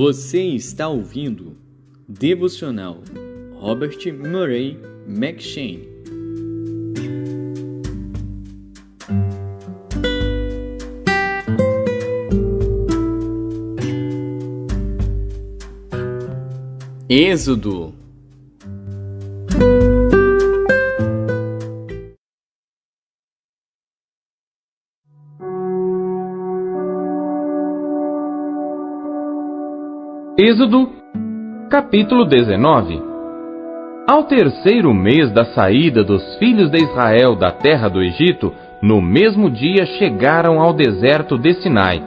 Você está ouvindo Devocional Robert Murray M'Cheyne. Êxodo. Êxodo, capítulo 19. Ao terceiro mês da saída dos filhos de Israel da terra do Egito, no mesmo dia chegaram ao deserto de Sinai,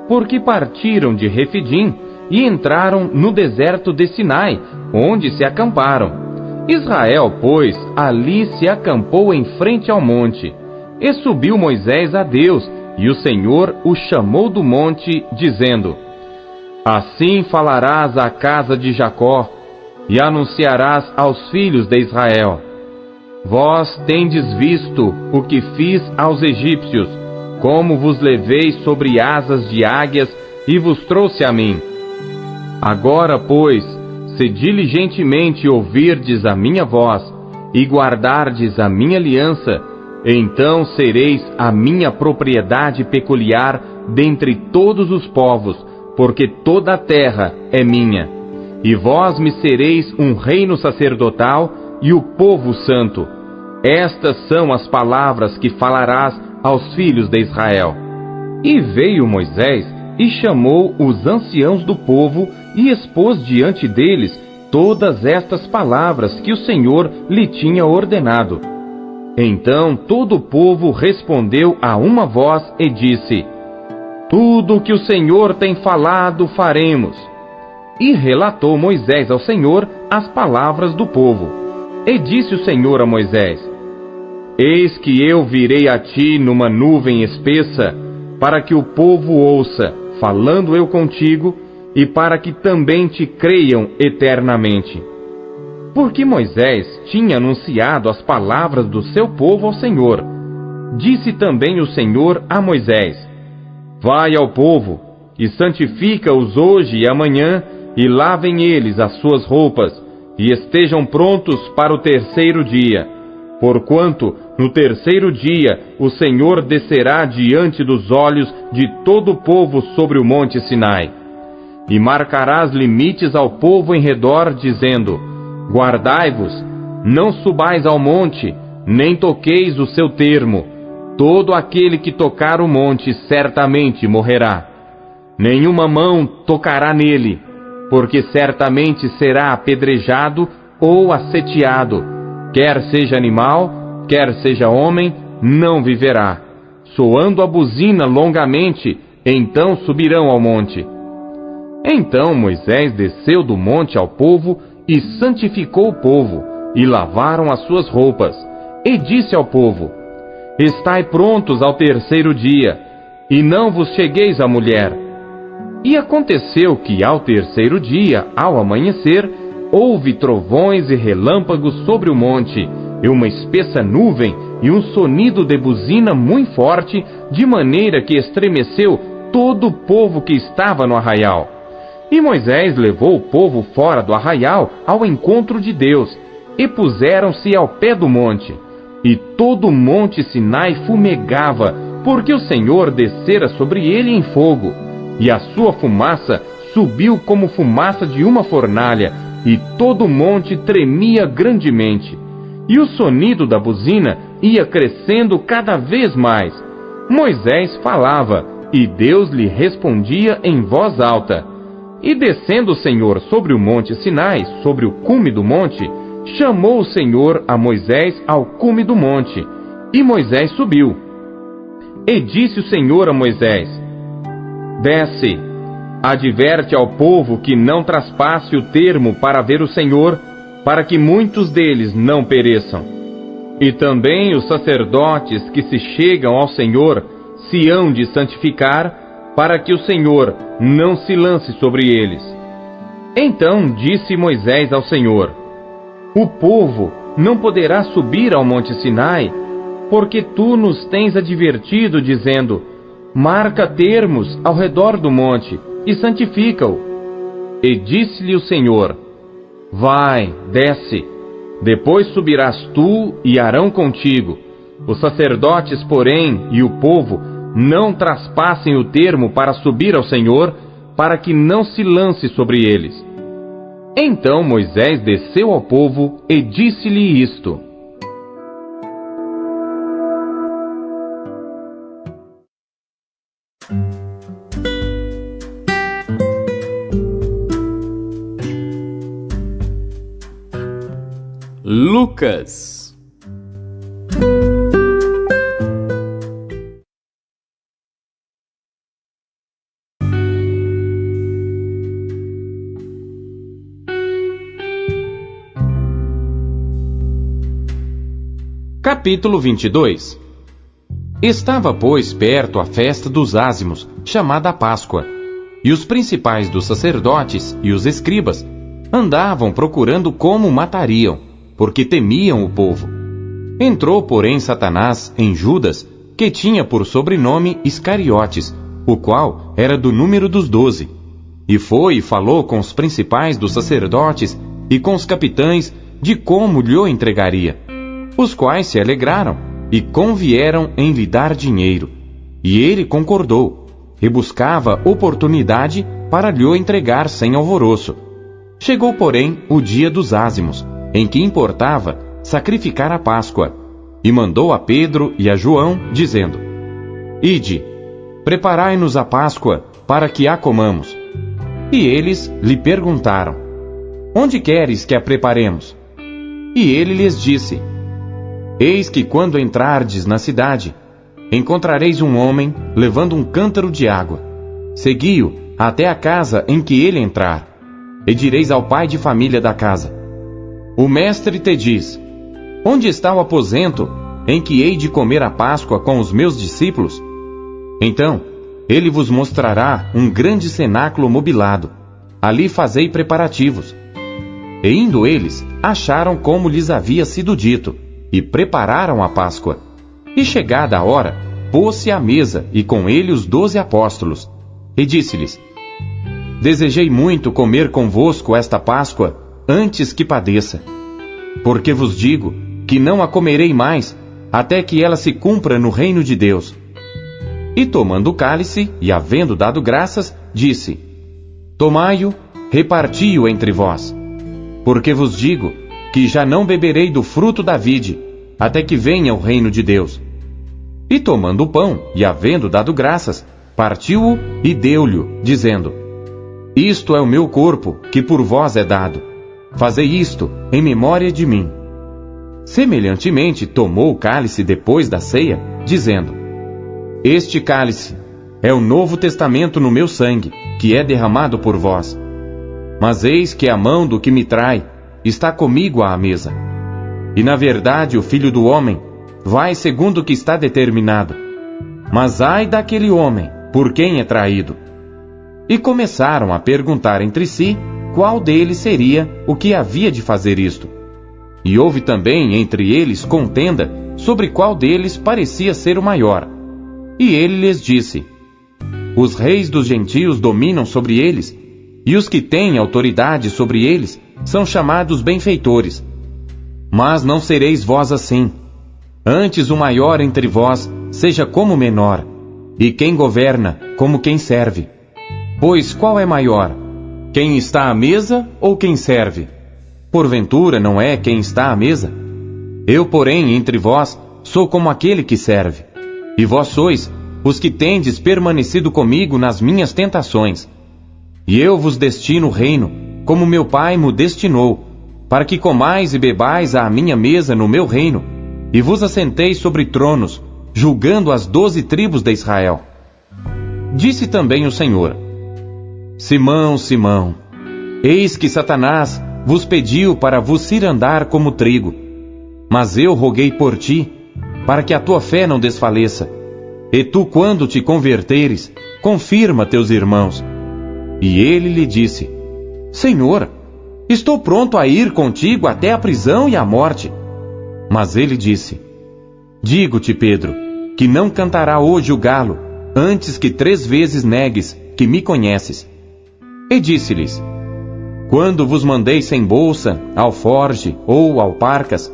porque partiram de Refidim e entraram no deserto de Sinai, onde se acamparam. Israel, pois, ali se acampou em frente ao monte. E subiu Moisés a Deus, e o Senhor o chamou do monte, dizendo: Assim falarás à casa de Jacó, e anunciarás aos filhos de Israel: Vós tendes visto o que fiz aos egípcios, como vos levei sobre asas de águias e vos trouxe a mim. Agora, pois, se diligentemente ouvirdes a minha voz, e guardardes a minha aliança, então sereis a minha propriedade peculiar dentre todos os povos, porque toda a terra é minha. E vós me sereis um reino sacerdotal e o povo santo. Estas são as palavras que falarás aos filhos de Israel. E veio Moisés e chamou os anciãos do povo e expôs diante deles todas estas palavras que o Senhor lhe tinha ordenado. Então todo o povo respondeu a uma voz e disse: Tudo o que o Senhor tem falado, faremos. E relatou Moisés ao Senhor as palavras do povo. E disse o Senhor a Moisés: Eis que eu virei a ti numa nuvem espessa, para que o povo ouça, falando eu contigo, e para que também te creiam eternamente. Porque Moisés tinha anunciado as palavras do seu povo ao Senhor. Disse também o Senhor a Moisés: Vai ao povo, e santifica-os hoje e amanhã, e lavem eles as suas roupas, e estejam prontos para o terceiro dia. Porquanto, no terceiro dia, o Senhor descerá diante dos olhos de todo o povo sobre o monte Sinai. E marcarás limites ao povo em redor, dizendo: Guardai-vos, não subais ao monte, nem toqueis o seu termo. Todo aquele que tocar o monte certamente morrerá. Nenhuma mão tocará nele, porque certamente será apedrejado ou asseteado. Quer seja animal, quer seja homem, não viverá. Soando a buzina longamente, então subirão ao monte. Então Moisés desceu do monte ao povo e santificou o povo, e lavaram as suas roupas. E disse ao povo: Estai prontos ao terceiro dia, e não vos chegueis à mulher. E aconteceu que ao terceiro dia, ao amanhecer, houve trovões e relâmpagos sobre o monte, e uma espessa nuvem, e um sonido de buzina muito forte, de maneira que estremeceu todo o povo que estava no arraial. E Moisés levou o povo fora do arraial ao encontro de Deus, e puseram-se ao pé do monte. E todo o monte Sinai fumegava, porque o Senhor descera sobre ele em fogo, e a sua fumaça subiu como fumaça de uma fornalha, e todo o monte tremia grandemente. E o sonido da buzina ia crescendo cada vez mais. Moisés falava, e Deus lhe respondia em voz alta. E descendo o Senhor sobre o monte Sinai, sobre o cume do monte, chamou o Senhor a Moisés ao cume do monte, e Moisés subiu. E disse o Senhor a Moisés: Desce, adverte ao povo que não traspasse o termo para ver o Senhor, para que muitos deles não pereçam. E também os sacerdotes que se chegam ao Senhor se hão de santificar, para que o Senhor não se lance sobre eles. Então disse Moisés ao Senhor: O povo não poderá subir ao monte Sinai, porque tu nos tens advertido, dizendo: marca termos ao redor do monte e santifica-o. E disse-lhe o Senhor: Vai, desce, depois subirás tu e Arão contigo. Os sacerdotes, porém, e o povo não traspassem o termo para subir ao Senhor, para que não se lance sobre eles. Então Moisés desceu ao povo e disse-lhe isto: Lucas. Capítulo 22. Estava, pois, perto a festa dos ázimos, chamada Páscoa, e os principais dos sacerdotes e os escribas andavam procurando como matariam, porque temiam o povo. Entrou, porém, Satanás em Judas, que tinha por sobrenome Iscariotes, o qual era do número dos 12. E foi e falou com os principais dos sacerdotes e com os capitães de como lhe entregaria, os quais se alegraram e convieram em lhe dar dinheiro. E ele concordou, e buscava oportunidade para lhe entregar sem alvoroço. Chegou, porém, o dia dos ázimos, em que importava sacrificar a Páscoa, e mandou a Pedro e a João, dizendo: Ide, preparai-nos a Páscoa, para que a comamos. E eles lhe perguntaram: Onde queres que a preparemos? E ele lhes disse: Eis que quando entrardes na cidade, encontrareis um homem levando um cântaro de água. Segui-o até a casa em que ele entrar, e direis ao pai de família da casa: O mestre te diz: Onde está o aposento em que hei de comer a Páscoa com os meus discípulos? Então, ele vos mostrará um grande cenáculo mobilado. Ali fazei preparativos. E indo eles, acharam como lhes havia sido dito, e prepararam a Páscoa. E chegada a hora, pôs-se à mesa, e com ele os 12 apóstolos. E disse-lhes: Desejei muito comer convosco esta Páscoa, antes que padeça. Porque vos digo que não a comerei mais, até que ela se cumpra no reino de Deus. E tomando o cálice, e havendo dado graças, disse: Tomai-o, reparti-o entre vós. Porque vos digo que já não beberei do fruto da vide, até que venha o reino de Deus. E tomando o pão, e havendo dado graças, partiu-o e deu-lhe, dizendo: Isto é o meu corpo, que por vós é dado. Fazei isto em memória de mim. Semelhantemente, tomou o cálice depois da ceia, dizendo: Este cálice é o novo testamento no meu sangue, que é derramado por vós. Mas eis que a mão do que me trai está comigo à mesa. E na verdade o Filho do Homem vai segundo o que está determinado. Mas ai daquele homem por quem é traído. E começaram a perguntar entre si qual deles seria o que havia de fazer isto. E houve também entre eles contenda sobre qual deles parecia ser o maior. E ele lhes disse: Os reis dos gentios dominam sobre eles, e os que têm autoridade sobre eles são chamados benfeitores. Mas não sereis vós assim. Antes o maior entre vós seja como o menor, e quem governa como quem serve. Pois qual é maior? Quem está à mesa ou quem serve? Porventura não é quem está à mesa? Eu, porém, entre vós, sou como aquele que serve. E vós sois os que tendes permanecido comigo nas minhas tentações. E eu vos destino o reino, como meu Pai me destinou, para que comais e bebais à minha mesa no meu reino, e vos assenteis sobre tronos, julgando as 12 tribos de Israel. Disse também o Senhor: Simão, Simão, eis que Satanás vos pediu para vos cirandar como trigo. Mas eu roguei por ti, para que a tua fé não desfaleça. E tu, quando te converteres, confirma teus irmãos. E ele lhe disse: Senhor, estou pronto a ir contigo até a prisão e a morte. Mas ele disse: Digo-te, Pedro, que não cantará hoje o galo, antes que 3 vezes negues que me conheces. E disse-lhes: Quando vos mandei sem bolsa, alforge ou alparcas,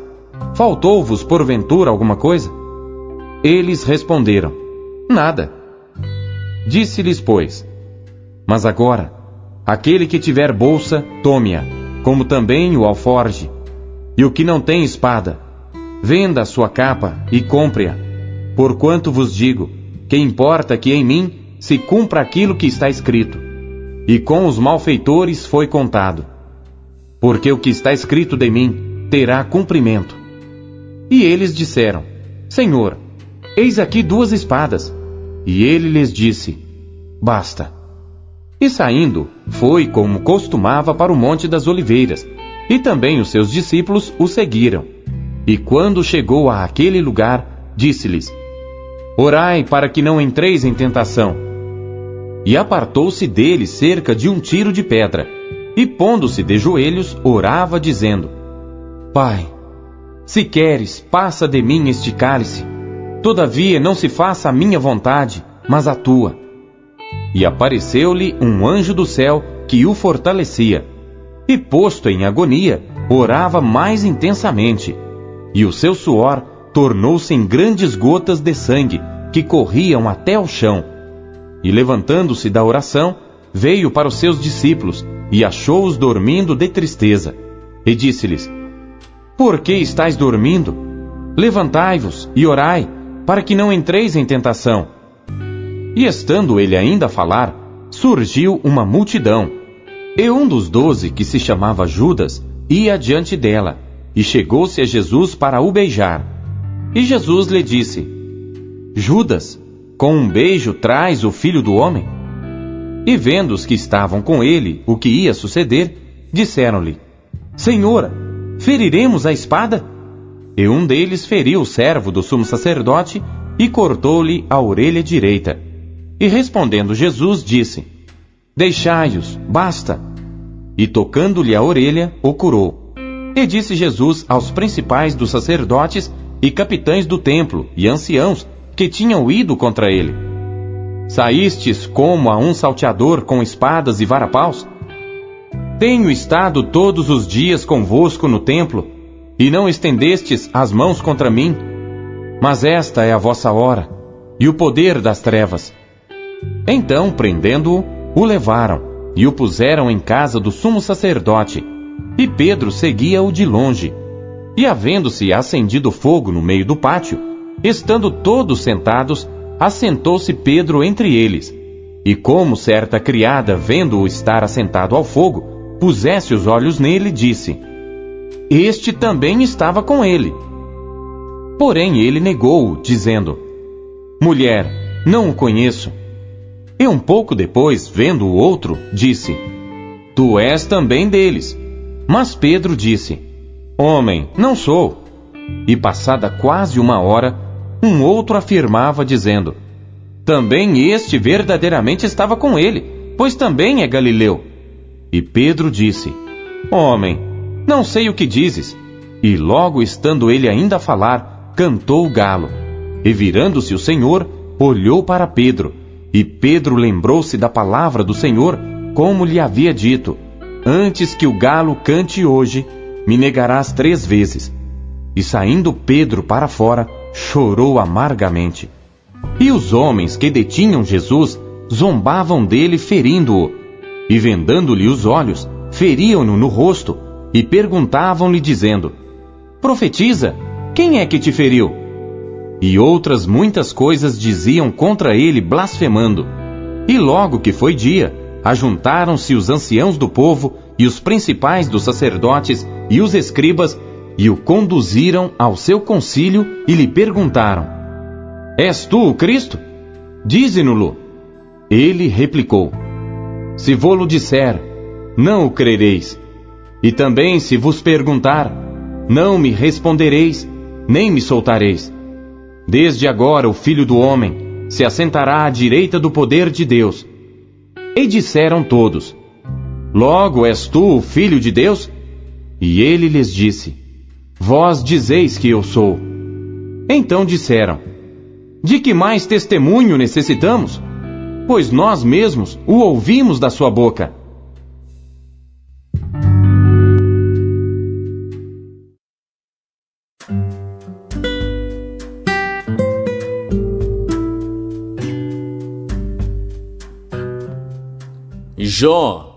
faltou-vos porventura alguma coisa? Eles responderam: nada. Disse-lhes, pois: mas agora, aquele que tiver bolsa, tome-a, como também o alforge. E o que não tem espada, venda a sua capa e compre-a. Porquanto vos digo, que importa que em mim se cumpra aquilo que está escrito. E com os malfeitores foi contado. Porque o que está escrito de mim terá cumprimento. E eles disseram: Senhor, eis aqui 2 espadas. E ele lhes disse: basta. E saindo, foi como costumava para o Monte das Oliveiras, e também os seus discípulos o seguiram. E quando chegou àquele lugar, disse-lhes: orai para que não entreis em tentação. E apartou-se dele cerca de 1 tiro de pedra, e pondo-se de joelhos, orava, dizendo: Pai, se queres, passa de mim este cálice. Todavia não se faça a minha vontade, mas a tua. E apareceu-lhe um anjo do céu que o fortalecia. E posto em agonia, orava mais intensamente. E o seu suor tornou-se em grandes gotas de sangue, que corriam até ao chão. E levantando-se da oração, veio para os seus discípulos, e achou-os dormindo de tristeza. E disse-lhes: por que estáis dormindo? Levantai-vos e orai, para que não entreis em tentação. E estando ele ainda a falar, surgiu uma multidão. E um dos 12, que se chamava Judas, ia diante dela, e chegou-se a Jesus para o beijar. E Jesus lhe disse: Judas, com um beijo traz o Filho do Homem? E vendo os que estavam com ele o que ia suceder, disseram-lhe: Senhor, feriremos a espada? E um deles feriu o servo do sumo sacerdote e cortou-lhe a orelha direita. E respondendo Jesus, disse: deixai-os, basta. E tocando-lhe a orelha, o curou. E disse Jesus aos principais dos sacerdotes e capitães do templo e anciãos que tinham ido contra ele: saístes como a um salteador com espadas e varapaus? Tenho estado todos os dias convosco no templo, e não estendestes as mãos contra mim. Mas esta é a vossa hora, e o poder das trevas. Então, prendendo-o, o levaram, e o puseram em casa do sumo sacerdote. E Pedro seguia-o de longe. E havendo-se acendido fogo no meio do pátio, estando todos sentados, assentou-se Pedro entre eles. E como certa criada, vendo-o estar assentado ao fogo, pusesse os olhos nele, disse: este também estava com ele. Porém ele negou-o, dizendo: mulher, não o conheço. E um pouco depois, vendo o outro, disse: tu és também deles. Mas Pedro disse: homem, não sou. E passada quase 1 hora, um outro afirmava, dizendo: também este verdadeiramente estava com ele, pois também é galileu. E Pedro disse: homem, não sei o que dizes. E logo estando ele ainda a falar, cantou o galo. E virando-se o Senhor, olhou para Pedro. E Pedro lembrou-se da palavra do Senhor, como lhe havia dito: antes que o galo cante hoje, me negarás 3 vezes. E saindo Pedro para fora, chorou amargamente. E os homens que detinham Jesus zombavam dele, ferindo-o. E vendando-lhe os olhos, feriam-no no rosto, e perguntavam-lhe, dizendo: profetiza, quem é que te feriu? E outras muitas coisas diziam contra ele, blasfemando. E logo que foi dia, ajuntaram-se os anciãos do povo, e os principais dos sacerdotes, e os escribas, e o conduziram ao seu concílio, e lhe perguntaram: és tu o Cristo? Dize-no-lo. Ele replicou: se vô-lo disser, não o crereis. E também se vos perguntar, não me respondereis, nem me soltareis. Desde agora o Filho do Homem se assentará à direita do poder de Deus. E disseram todos: logo és tu o Filho de Deus? E ele lhes disse: vós dizeis que eu sou. Então disseram: de que mais testemunho necessitamos? Pois nós mesmos o ouvimos da sua boca. Jó.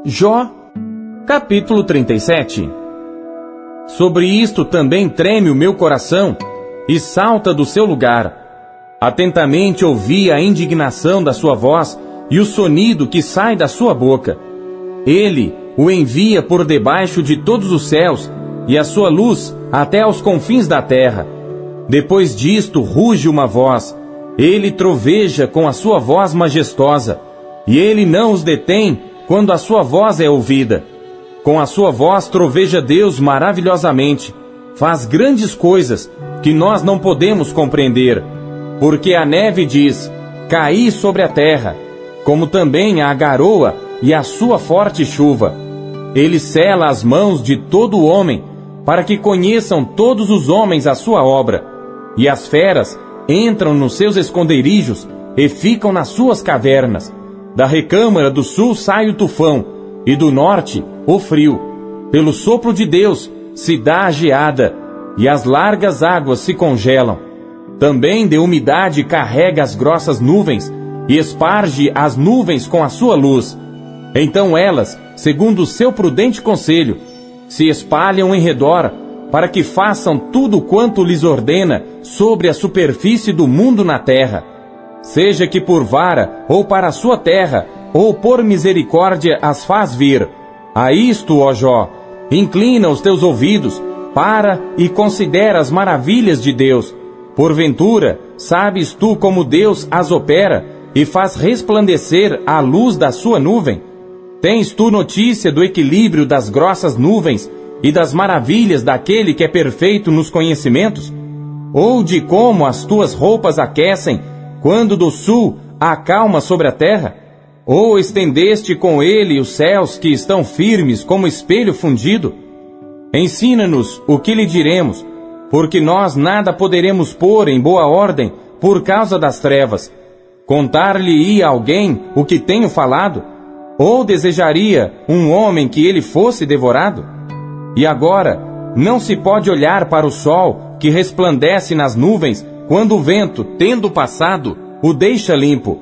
Jó, capítulo 37. Sobre isto também treme o meu coração e salta do seu lugar. Atentamente ouvi a indignação da sua voz e o sonido que sai da sua boca. Ele o envia por debaixo de todos os céus e a sua luz até aos confins da terra. Depois disto ruge uma voz. Ele troveja com a sua voz majestosa e ele não os detém quando a sua voz é ouvida. Com a sua voz troveja Deus maravilhosamente. Faz grandes coisas que nós não podemos compreender. Porque a neve diz, caí sobre a terra, como também a garoa e a sua forte chuva. Ele sela as mãos de todo homem, para que conheçam todos os homens a sua obra. E as feras entram nos seus esconderijos e ficam nas suas cavernas. Da recâmara do sul sai o tufão, e do norte o frio. Pelo sopro de Deus se dá a geada, e as largas águas se congelam. Também de umidade carrega as grossas nuvens, e esparge as nuvens com a sua luz. Então elas, segundo o seu prudente conselho, se espalham em redor, para que façam tudo quanto lhes ordena sobre a superfície do mundo na terra. Seja que por vara, ou para a sua terra, ou por misericórdia as faz vir. A isto, ó Jó, inclina os teus ouvidos, para e considera as maravilhas de Deus. Porventura, sabes tu como Deus as opera e faz resplandecer a luz da sua nuvem? Tens tu notícia do equilíbrio das grossas nuvens e das maravilhas daquele que é perfeito nos conhecimentos? Ou de como as tuas roupas aquecem, quando do sul acalma sobre a terra? Ou estendeste com ele os céus que estão firmes como espelho fundido? Ensina-nos o que lhe diremos, porque nós nada poderemos pôr em boa ordem por causa das trevas. Contar-lhe-ia alguém o que tenho falado? Ou desejaria um homem que ele fosse devorado? E agora, não se pode olhar para o sol que resplandece nas nuvens, quando o vento, tendo passado, o deixa limpo.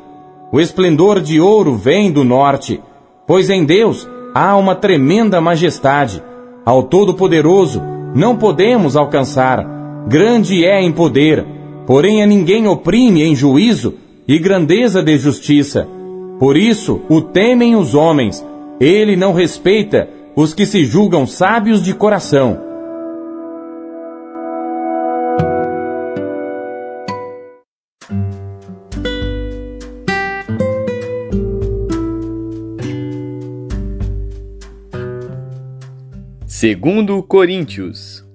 O esplendor de ouro vem do norte, pois em Deus há uma tremenda majestade. Ao Todo-Poderoso não podemos alcançar. Grande é em poder, porém a ninguém oprime em juízo, e grandeza de justiça. Por isso o temem os homens. Ele não respeita os que se julgam sábios de coração. Segundo Coríntios.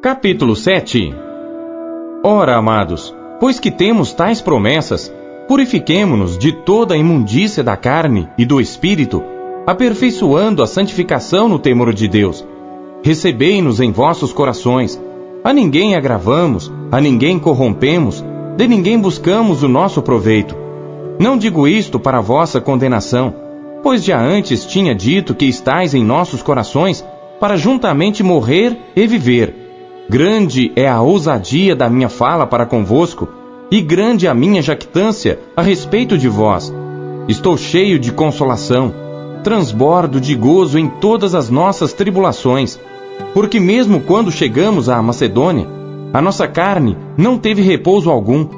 Capítulo 7. Ora, amados, pois que temos tais promessas, purifiquemo-nos de toda a imundícia da carne e do espírito, aperfeiçoando a santificação no temor de Deus. Recebei-nos em vossos corações. A ninguém agravamos, a ninguém corrompemos, de ninguém buscamos o nosso proveito. Não digo isto para vossa condenação, pois já antes tinha dito que estais em nossos corações, para juntamente morrer e viver. Grande é a ousadia da minha fala para convosco, e grande a minha jactância a respeito de vós. Estou cheio de consolação, transbordo de gozo em todas as nossas tribulações, porque mesmo quando chegamos à Macedônia, a nossa carne não teve repouso algum.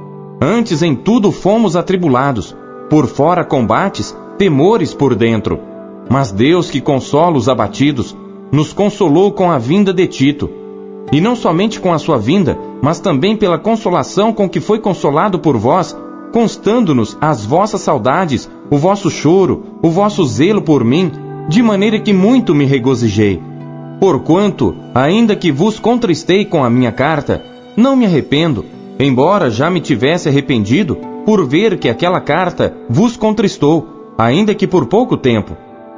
Antes em tudo fomos atribulados, por fora combates, temores por dentro. Mas Deus, que consola os abatidos, nos consolou com a vinda de Tito. E não somente com a sua vinda, mas também pela consolação com que foi consolado por vós, constando-nos as vossas saudades, o vosso choro, o vosso zelo por mim, de maneira que muito me regozijei. Porquanto, ainda que vos contristei com a minha carta, não me arrependo, embora já me tivesse arrependido, por ver que aquela carta vos contristou, ainda que por pouco tempo.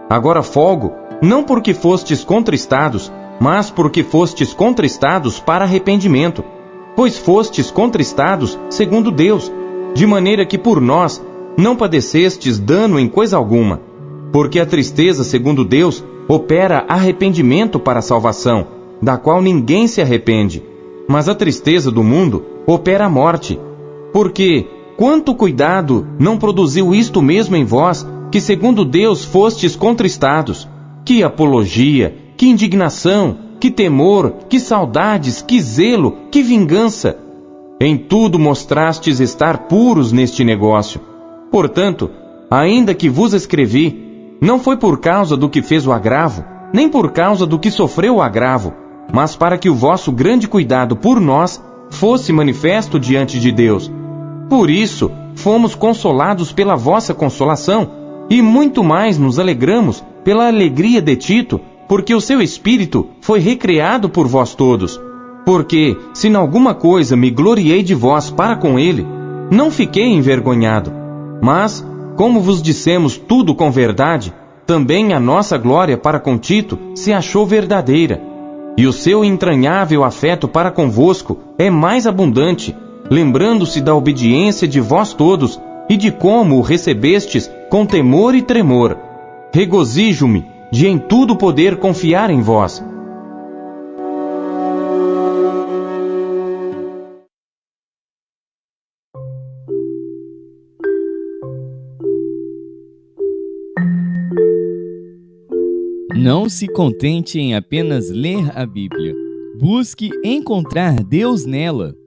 Agora folgo, não porque fostes contristados, mas porque fostes contristados para arrependimento, pois fostes contristados segundo Deus, de maneira que por nós não padecestes dano em coisa alguma, porque a tristeza segundo Deus opera arrependimento para a salvação, da qual ninguém se arrepende, mas a tristeza do mundo opera a morte. Porque quanto cuidado não produziu isto mesmo em vós, que segundo Deus fostes contristados? Que apologia, que indignação, que temor, que saudades, que zelo, que vingança! Em tudo mostrastes estar puros neste negócio. Portanto, ainda que vos escrevi, não foi por causa do que fez o agravo, nem por causa do que sofreu o agravo, mas para que o vosso grande cuidado por nós fosse manifesto diante de Deus. Por isso, fomos consolados pela vossa consolação, e muito mais nos alegramos pela alegria de Tito, porque o seu espírito foi recreado por vós todos. Porque, se em alguma coisa me gloriei de vós para com ele, não fiquei envergonhado. Mas, como vos dissemos tudo com verdade, também a nossa glória para com Tito se achou verdadeira. E o seu entranhável afeto para convosco é mais abundante, lembrando-se da obediência de vós todos e de como o recebestes com temor e tremor. Regozijo-me de em tudo poder confiar em vós. Não se contente em apenas ler a Bíblia. Busque encontrar Deus nela.